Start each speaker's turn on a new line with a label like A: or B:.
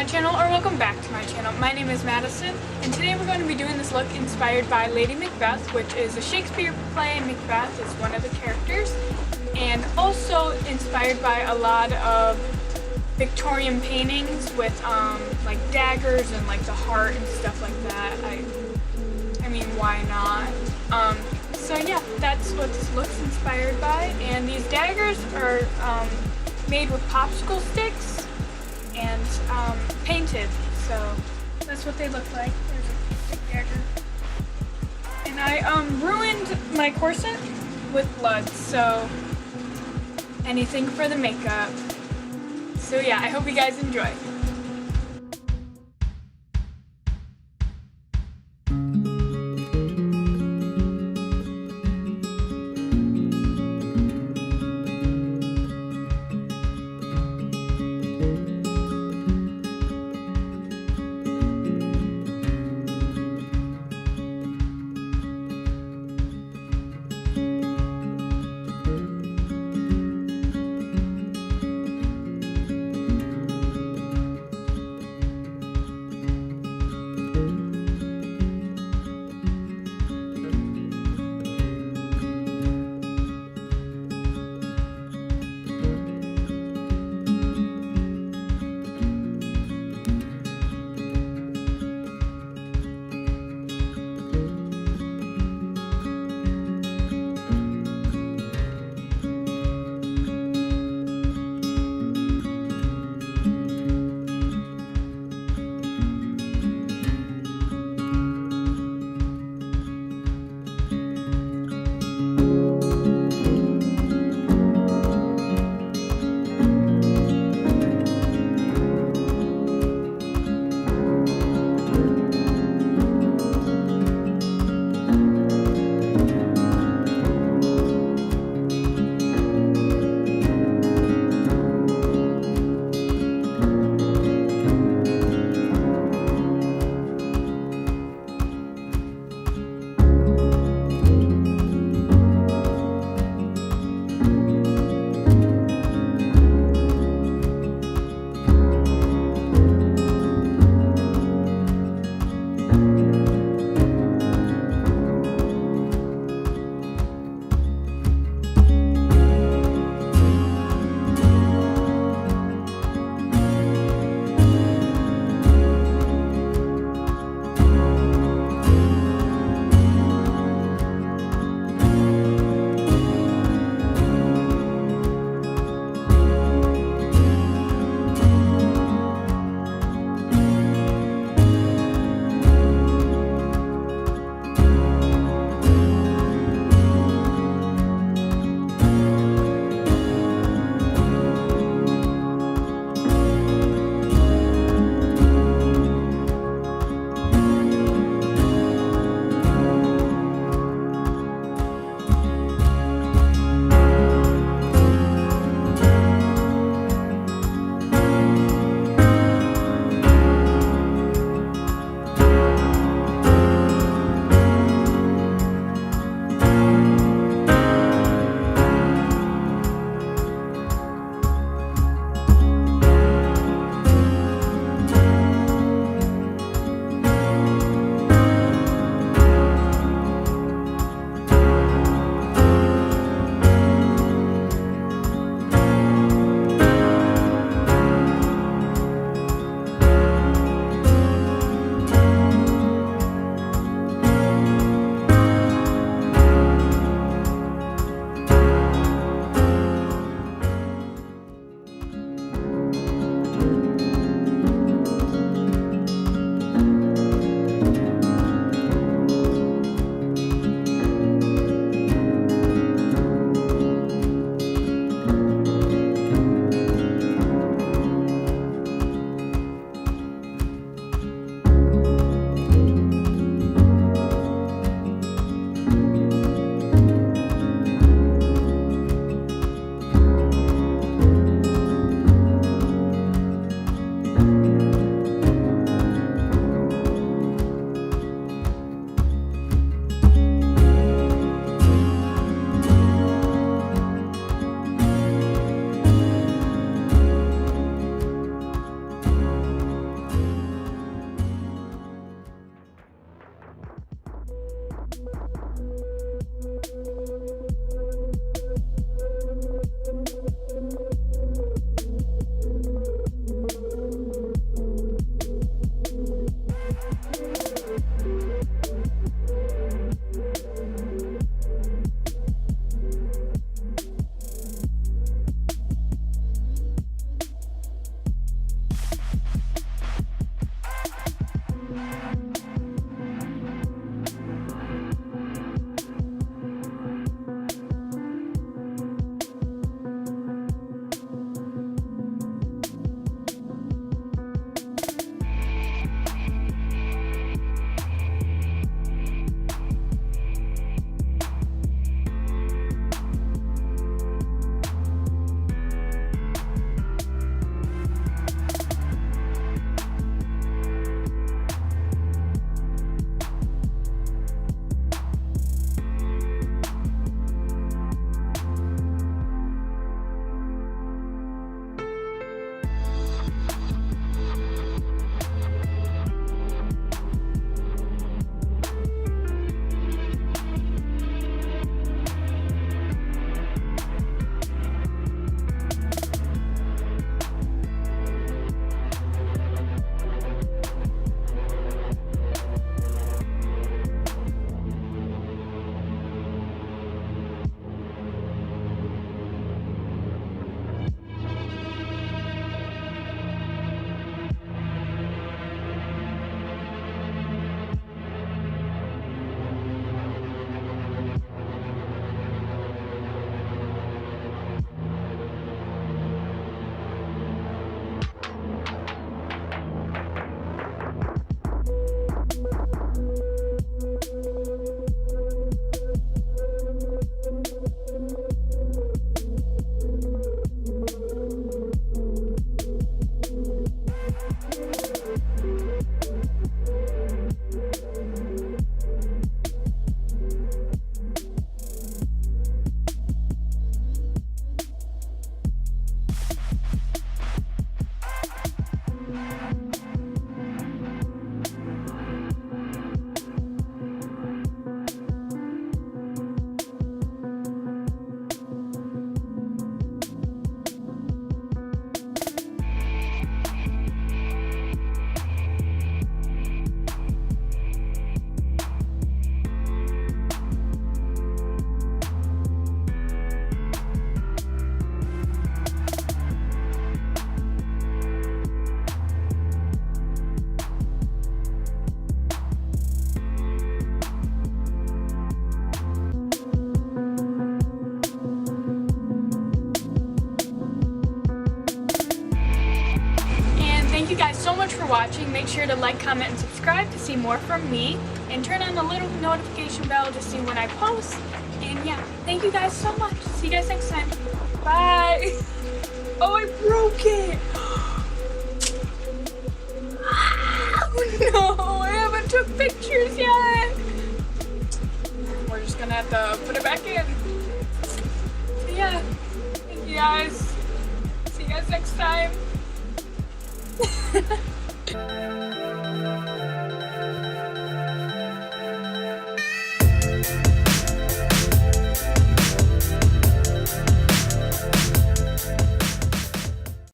A: channel, or welcome back to my channel. My name is Madison, and today we're going to be doing this look inspired by Lady Macbeth, which is a Shakespeare play. Macbeth is one of the characters, and also inspired by a lot of Victorian paintings with like daggers and like the heart and stuff like that. I mean, why not? So yeah, that's what this looks inspired by, and these daggers are made with popsicle sticks and painted, so that's what they look like. There's a dagger. And I ruined my corset with blood, so anything for the makeup. So yeah, I hope you guys enjoy. for watching. Make sure to like, comment, and subscribe to see more from me. And turn on the little notification bell to see when I post. And yeah, thank you guys so much. See you guys next time. Bye. Oh, I broke it. Oh no, I haven't took pictures yet. We're just gonna have to put it back in. So yeah, thank you guys. See you guys next time.